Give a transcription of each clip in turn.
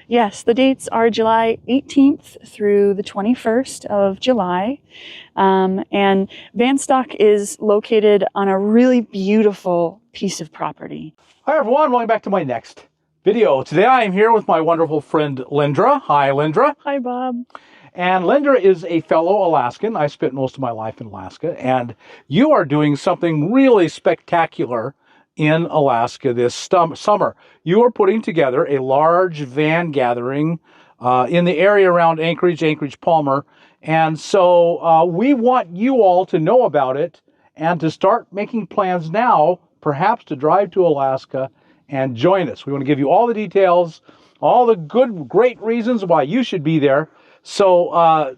Yes, the dates are July 18th through the 21st of July. And Vanstock is located on a really beautiful piece of property. Hi everyone, welcome back to my next video. Today I am here with my wonderful friend Lindra. Hi Lindra. Hi Bob. And Lindra is a fellow Alaskan. I spent most of my life in Alaska, and you are doing something really spectacular in Alaska this summer. You are putting together a large van gathering in the area around Anchorage, Palmer. And so we want you all to know about it and to start making plans now, perhaps to drive to Alaska and join us. We want to give you all the details, all the great reasons why you should be there. So,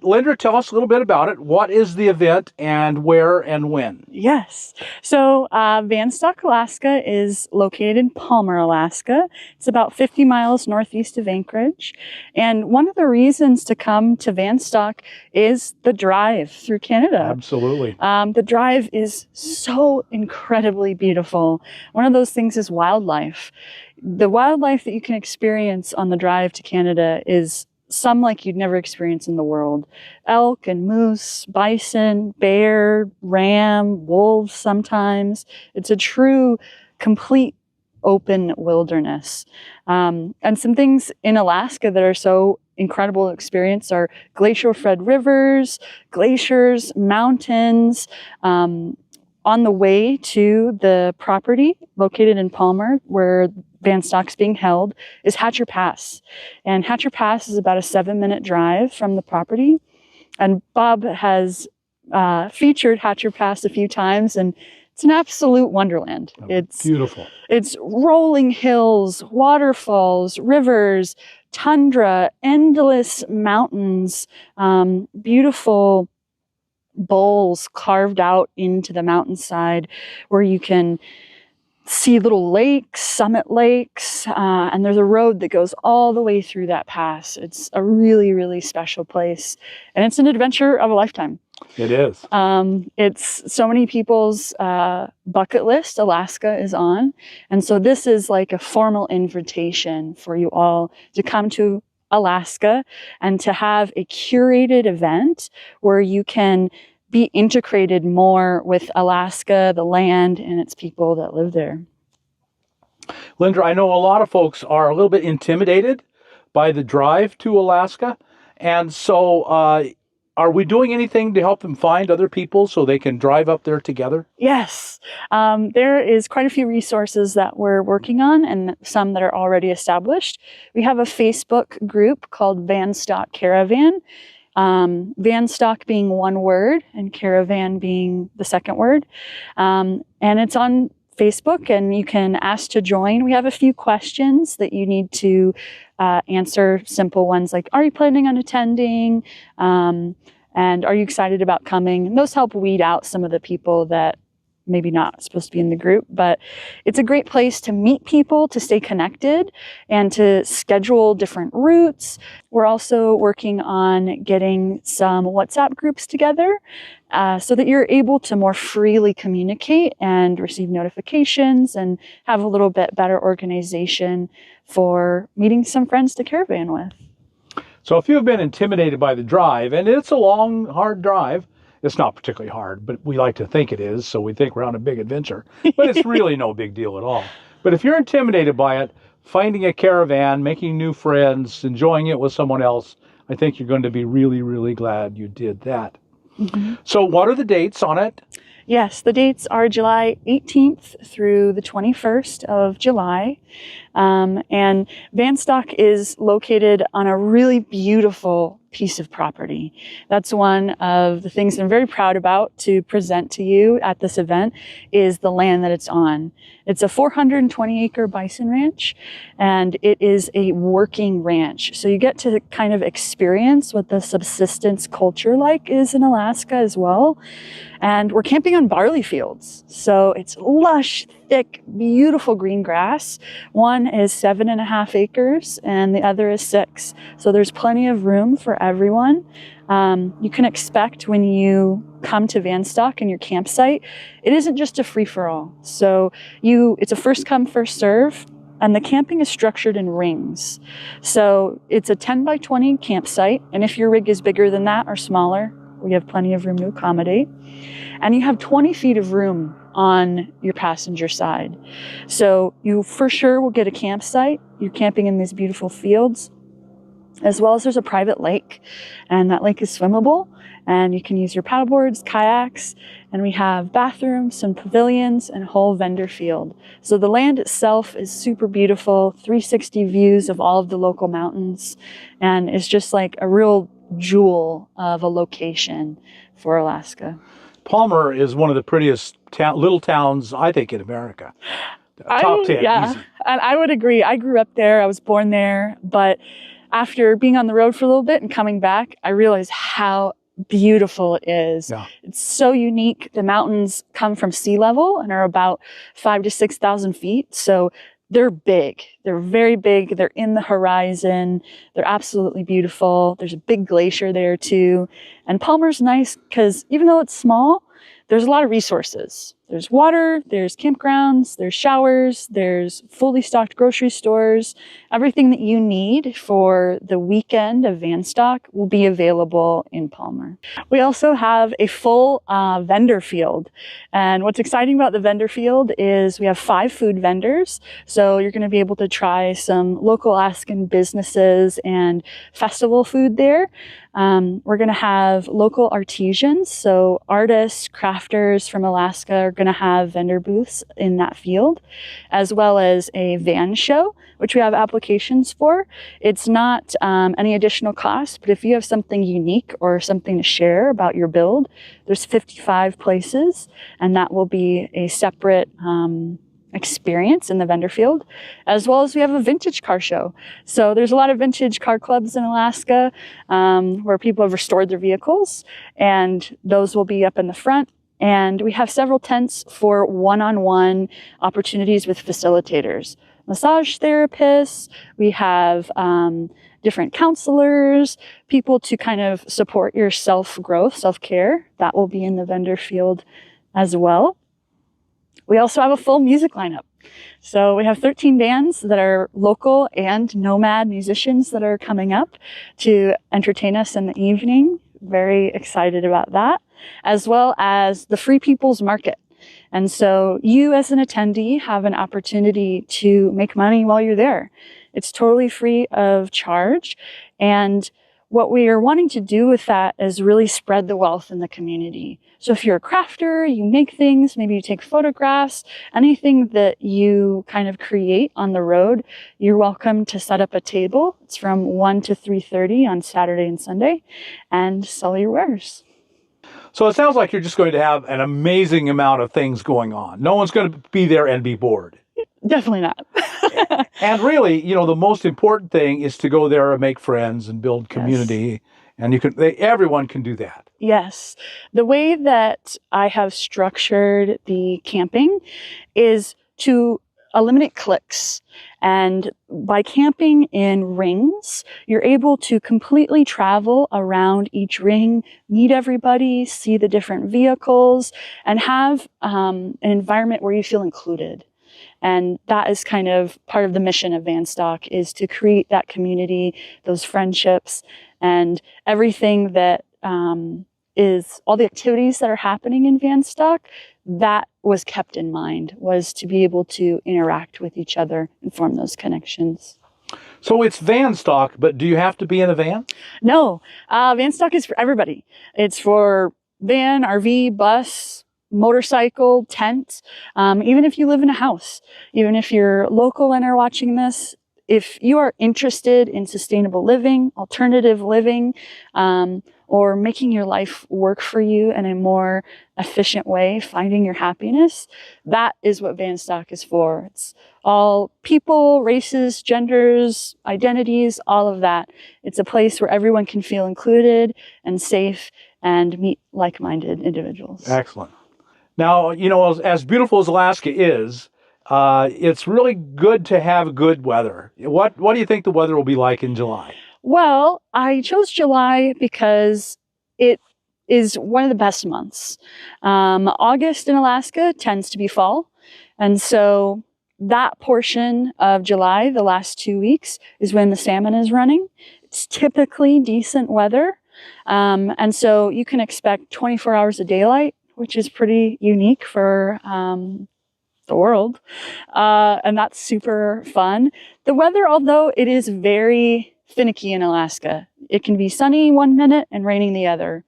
Lindra, tell us a little bit about it. What is the event and where and when? Yes. So, Vanstock, Alaska is located in Palmer, Alaska. It's about 50 miles northeast of Anchorage. And one of the reasons to come to Vanstock is the drive through Canada. Absolutely. The drive is so incredibly beautiful. One of those things is wildlife. The wildlife that you can experience on the drive to Canada is some like you'd never experienced in the world. Elk and moose, bison, bear, ram, wolves sometimes. It's a true, complete open wilderness. And some things in Alaska that are so incredible to experience are glacier-fed rivers, glaciers, mountains. On the way to the property located in Palmer, where Vanstock's being held, is Hatcher Pass. And Hatcher Pass is about a 7-minute drive from the property. And Bob has featured Hatcher Pass a few times, and it's an absolute wonderland. Oh, it's beautiful. It's rolling hills, waterfalls, rivers, tundra, endless mountains, beautiful bowls carved out into the mountainside where you can see little lakes, summit lakes, and there's a road that goes all the way through that pass. It's a really, really special place, and it's an adventure of a lifetime. It is. It's so many people's bucket list Alaska is on, and so this is like a formal invitation for you all to come to Alaska and to have a curated event where you can be integrated more with Alaska, the land, and its people that live there. Lindra, I know a lot of folks are a little bit intimidated by the drive to Alaska. And so are we doing anything to help them find other people so they can drive up there together? Yes. There is quite a few resources that we're working on and some that are already established. We have a Facebook group called Vanstock Caravan. Vanstock being one word and caravan being the second word. And it's on Facebook and you can ask to join. We have a few questions that you need to answer, simple ones like, are you planning on attending? And are you excited about coming? And those help weed out some of the people that maybe not supposed to be in the group, but it's a great place to meet people, to stay connected, and to schedule different routes. We're also working on getting some WhatsApp groups together so that you're able to more freely communicate and receive notifications and have a little bit better organization for meeting some friends to caravan with. So if you've been intimidated by the drive, and it's a long, hard drive, it's not particularly hard, but we like to think it is, so we think we're on a big adventure. But it's really no big deal at all. But if you're intimidated by it, finding a caravan, making new friends, enjoying it with someone else, I think you're going to be really, really glad you did that. Mm-hmm. So what are the dates on it? Yes, the dates are July 18th through the 21st of July. And Vanstock is located on a really beautiful piece of property. That's one of the things I'm very proud about to present to you at this event is the land that it's on. It's a 420-acre bison ranch, and it is a working ranch. So you get to kind of experience what the subsistence culture like is in Alaska as well. And we're camping on barley fields. So it's lush, thick, beautiful green grass. One is 7.5 acres and the other is 6. So there's plenty of room for everyone. You can expect when you come to Vanstock and your campsite, it isn't just a free-for-all. So it's a first come, first serve. And the camping is structured in rings. So it's a 10 by 20 campsite. And if your rig is bigger than that or smaller, we have plenty of room to accommodate. And you have 20 feet of room on your passenger side. So you for sure will get a campsite. You're camping in these beautiful fields, as well as there's a private lake, and that lake is swimmable, and you can use your paddleboards, kayaks, and we have bathrooms, some pavilions, and a whole vendor field. So the land itself is super beautiful, 360 views of all of the local mountains, and it's just like a real jewel of a location for Alaska. Palmer is one of the prettiest little towns, I think, in America. Top 10, yeah, easy. And I would agree. I grew up there. I was born there. But after being on the road for a little bit and coming back, I realized how beautiful it is. Yeah. It's so unique. The mountains come from sea level and are about 5,000 to 6,000 feet. So they're big. They're very big. They're in the horizon. They're absolutely beautiful. There's a big glacier there too. And Palmer's nice because even though it's small, there's a lot of resources. There's water, there's campgrounds, there's showers, there's fully stocked grocery stores. Everything that you need for the weekend of Vanstock will be available in Palmer. We also have a full vendor field. And what's exciting about the vendor field is we have 5 food vendors. So you're going to be able to try some local Alaskan businesses and festival food there. We're going to have local artisans, so artists, crafters from Alaska are going to have vendor booths in that field, as well as a van show, which we have applications for. It's not any additional cost, but if you have something unique or something to share about your build, there's 55 places, and that will be a separate experience in the vendor field, as well as we have a vintage car show. So there's a lot of vintage car clubs in Alaska where people have restored their vehicles, and those will be up in the front. And we have several tents for one-on-one opportunities with facilitators, massage therapists. We have different counselors, people to kind of support your self-growth, self-care. That will be in the vendor field as well. We also have a full music lineup. So we have 13 bands that are local and nomad musicians that are coming up to entertain us in the evening. Very excited about that, as well as the Free People's Market. And so you as an attendee have an opportunity to make money while you're there. It's totally free of charge. And what we are wanting to do with that is really spread the wealth in the community. So if you're a crafter, you make things, maybe you take photographs, anything that you kind of create on the road, you're welcome to set up a table. It's from 1 to 3:30 on Saturday and Sunday, and sell your wares. So it sounds like you're just going to have an amazing amount of things going on. No one's going to be there and be bored. Definitely not. And really, you know, the most important thing is to go there and make friends and build community. Yes. And everyone can do that. Yes. The way that I have structured the camping is to eliminate cliques. And by camping in rings, you're able to completely travel around each ring, meet everybody, see the different vehicles, and have an environment where you feel included. And that is kind of part of the mission of Vanstock, is to create that community, those friendships, and everything that is all the activities that are happening in Vanstock. That was kept in mind, was to be able to interact with each other and form those connections. So it's Vanstock, but do you have to be in a van? No, Vanstock is for everybody. It's for van, RV, bus, motorcycle, tent, even if you live in a house, even if you're local and are watching this, if you are interested in sustainable living, alternative living, or making your life work for you in a more efficient way, finding your happiness, that is what Vanstock is for. It's all people, races, genders, identities, all of that. It's a place where everyone can feel included and safe and meet like-minded individuals. Excellent. Now, you know, as beautiful as Alaska is, it's really good to have good weather. What do you think the weather will be like in July? Well, I chose July because it is one of the best months. August in Alaska tends to be fall. And so that portion of July, the last 2 weeks, is when the salmon is running. It's typically decent weather. And so you can expect 24 hours of daylight, which is pretty unique for the world. And that's super fun. The weather, although it is very finicky in Alaska, it can be sunny 1 minute and raining the other.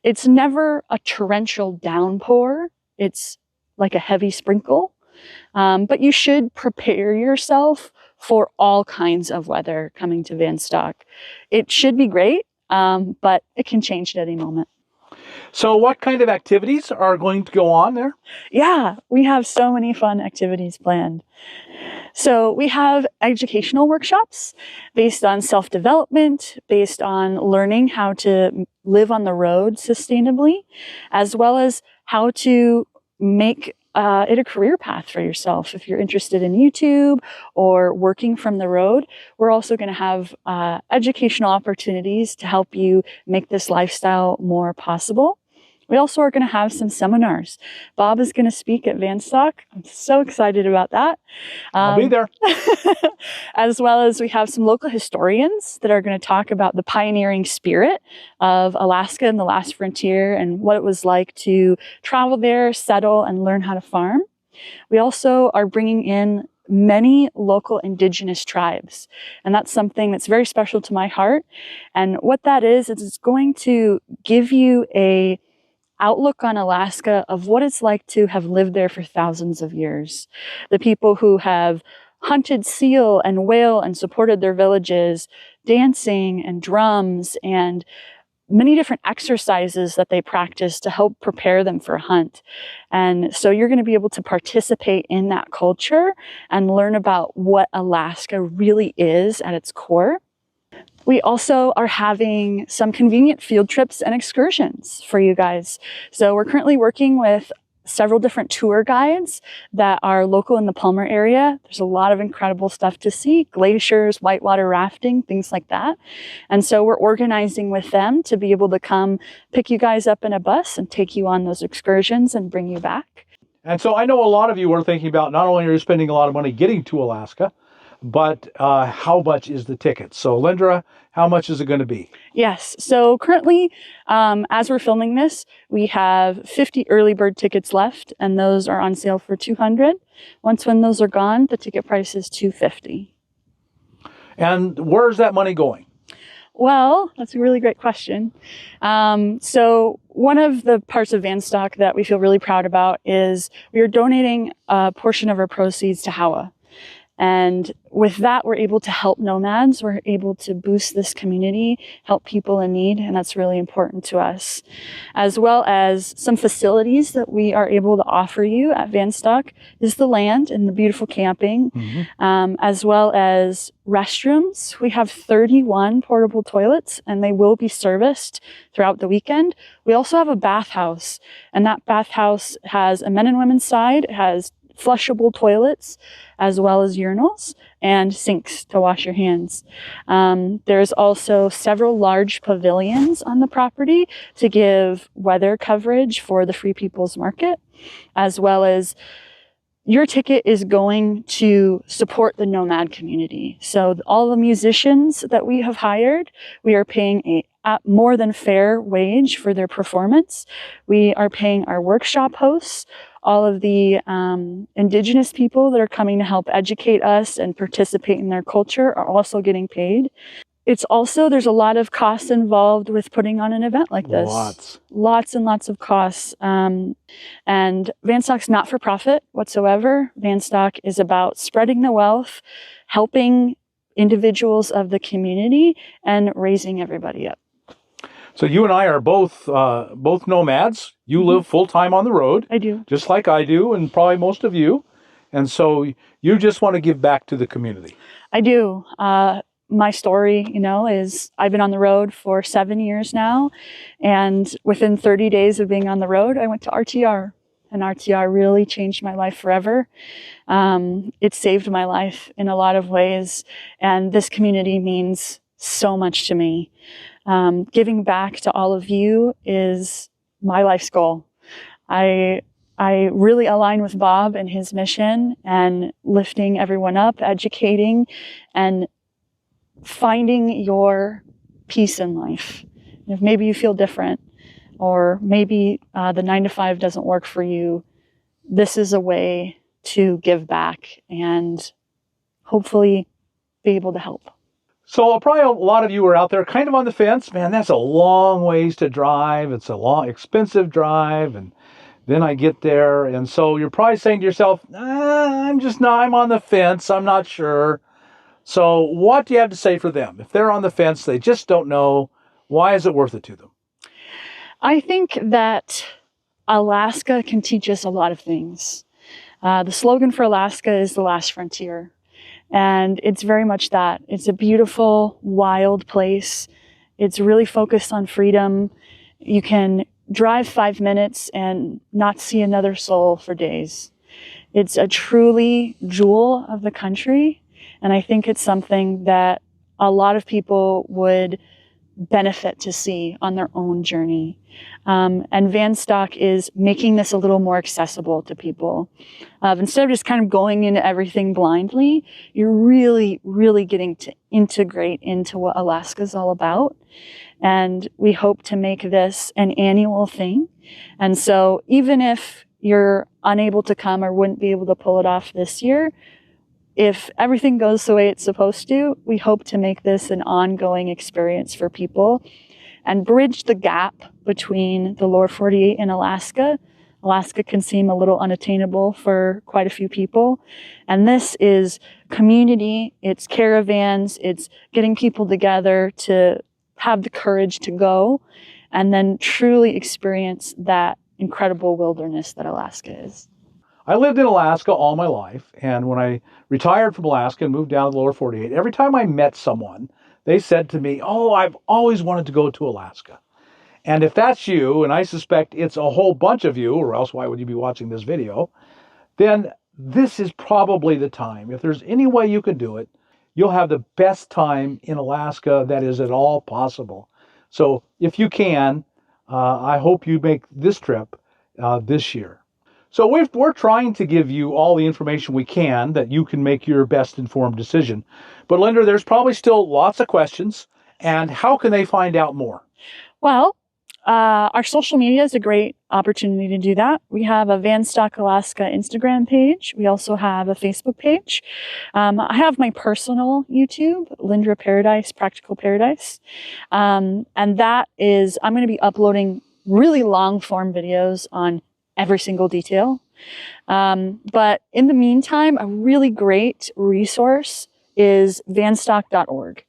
It's never a torrential downpour. It's like a heavy sprinkle. But you should prepare yourself for all kinds of weather coming to Vanstock. It should be great, but it can change at any moment. So what kind of activities are going to go on there? Yeah, we have so many fun activities planned. So we have educational workshops based on self-development, based on learning how to live on the road sustainably, as well as how to make it a career path for yourself. If you're interested in YouTube or working from the road, we're also going to have educational opportunities to help you make this lifestyle more possible. We also are going to have some seminars. Bob is going to speak at Vanstock. I'm so excited about that. I'll be there. As well as we have some local historians that are going to talk about the pioneering spirit of Alaska and the last frontier and what it was like to travel there, settle, and learn how to farm. We also are bringing in many local Indigenous tribes, and that's something that's very special to my heart. And what that is it's going to give you a outlook on Alaska of what it's like to have lived there for thousands of years. The people who have hunted seal and whale and supported their villages, dancing and drums and many different exercises that they practice to help prepare them for a hunt. And so you're going to be able to participate in that culture and learn about what Alaska really is at its core. We also are having some convenient field trips and excursions for you guys. So we're currently working with several different tour guides that are local in the Palmer area. There's a lot of incredible stuff to see, glaciers, whitewater rafting, things like that. And so we're organizing with them to be able to come pick you guys up in a bus and take you on those excursions and bring you back. And so I know a lot of you are thinking about not only are you spending a lot of money getting to Alaska, but how much is the ticket? So Lindra, how much is it going to be? Yes. So currently, as we're filming this, we have 50 early bird tickets left, and those are on sale for $200. When those are gone, the ticket price is $250. And where's that money going? Well, that's a really great question. So one of the parts of Vanstock that we feel really proud about is we are donating a portion of our proceeds to HAWA. And with that, we're able to help nomads. We're able to boost this community, help people in need, and that's really important to us. As well as some facilities that we are able to offer you at Vanstock is the land and the beautiful camping, as well as restrooms. We have 31 portable toilets, and they will be serviced throughout the weekend. We also have a bathhouse, and that bathhouse has a men and women's side. It has flushable toilets as well as urinals and sinks to wash your hands. There's also several large pavilions on the property to give weather coverage for the Free People's Market, as well as your ticket is going to support the nomad community. So all the musicians that we have hired, we are paying a more than fair wage for their performance. We are paying our workshop hosts. All of the Indigenous people that are coming to help educate us and participate in their culture are also getting paid. It's also, there's a lot of costs involved with putting on an event like this. Lots and lots of costs. And Vanstock's not for profit whatsoever. Vanstock is about spreading the wealth, helping individuals of the community, and raising everybody up. So you and I are both nomads. You live full-time on the road. I do. Just like I do, and probably most of you. And so you just want to give back to the community. I do. My story, is I've been on the road for 7 years now. And within 30 days of being on the road, I went to RTR. And RTR really changed my life forever. It saved my life in a lot of ways. And this community means so much to me. Giving back to all of you is my life's goal. I I really align with Bob and his mission and lifting everyone up, educating, and finding your peace in life. If maybe you feel different, or maybe the 9 to 5 doesn't work for you, this is a way to give back and hopefully be able to help. So probably a lot of you are out there kind of on the fence. Man, that's a long ways to drive. It's a long, expensive drive. And then I get there. And so you're probably saying to yourself, I'm on the fence. I'm not sure. So what do you have to say for them? If they're on the fence, they just don't know, why is it worth it to them? I think that Alaska can teach us a lot of things. The slogan for Alaska is the last frontier. And it's very much that. It's a beautiful, wild place. It's really focused on freedom. You can drive 5 minutes and not see another soul for days. It's a truly jewel of the country. And I think it's something that a lot of people would benefit to see on their own journey. And Vanstock is making this a little more accessible to people. Instead of just kind of going into everything blindly, you're really, really getting to integrate into what Alaska's all about. And we hope to make this an annual thing. And so even if you're unable to come or wouldn't be able to pull it off this year, if everything goes the way it's supposed to, we hope to make this an ongoing experience for people and bridge the gap between the lower 48 and Alaska. Alaska can seem a little unattainable for quite a few people. And this is community, it's caravans, it's getting people together to have the courage to go and then truly experience that incredible wilderness that Alaska is. I lived in Alaska all my life, and when I retired from Alaska and moved down to the lower 48, every time I met someone, they said to me, "Oh, I've always wanted to go to Alaska." And if that's you, and I suspect it's a whole bunch of you, or else why would you be watching this video, then this is probably the time. If there's any way you can do it, you'll have the best time in Alaska that is at all possible. So if you can, I hope you make this trip this year. So we're trying to give you all the information we can that you can make your best informed decision. But Linda, there's probably still lots of questions. And how can they find out more? Well, our social media is a great opportunity to do that. We have a Vanstock Alaska Instagram page. We also have a Facebook page. I have my personal YouTube, Linda Paradise, Practical Paradise. And that is, I'm going to be uploading really long form videos on every single detail. But in the meantime, a really great resource is vanstock.org.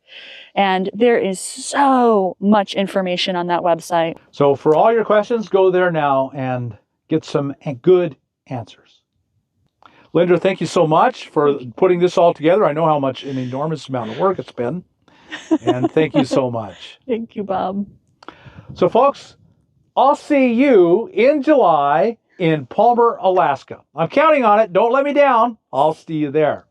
And there is so much information on that website. So for all your questions, go there now and get some good answers. Linda, thank you so much for putting this all together. I know how much an enormous amount of work it's been. And thank you so much. Thank you, Bob. So folks, I'll see you in July in Palmer, Alaska. I'm counting on it. Don't let me down. I'll see you there.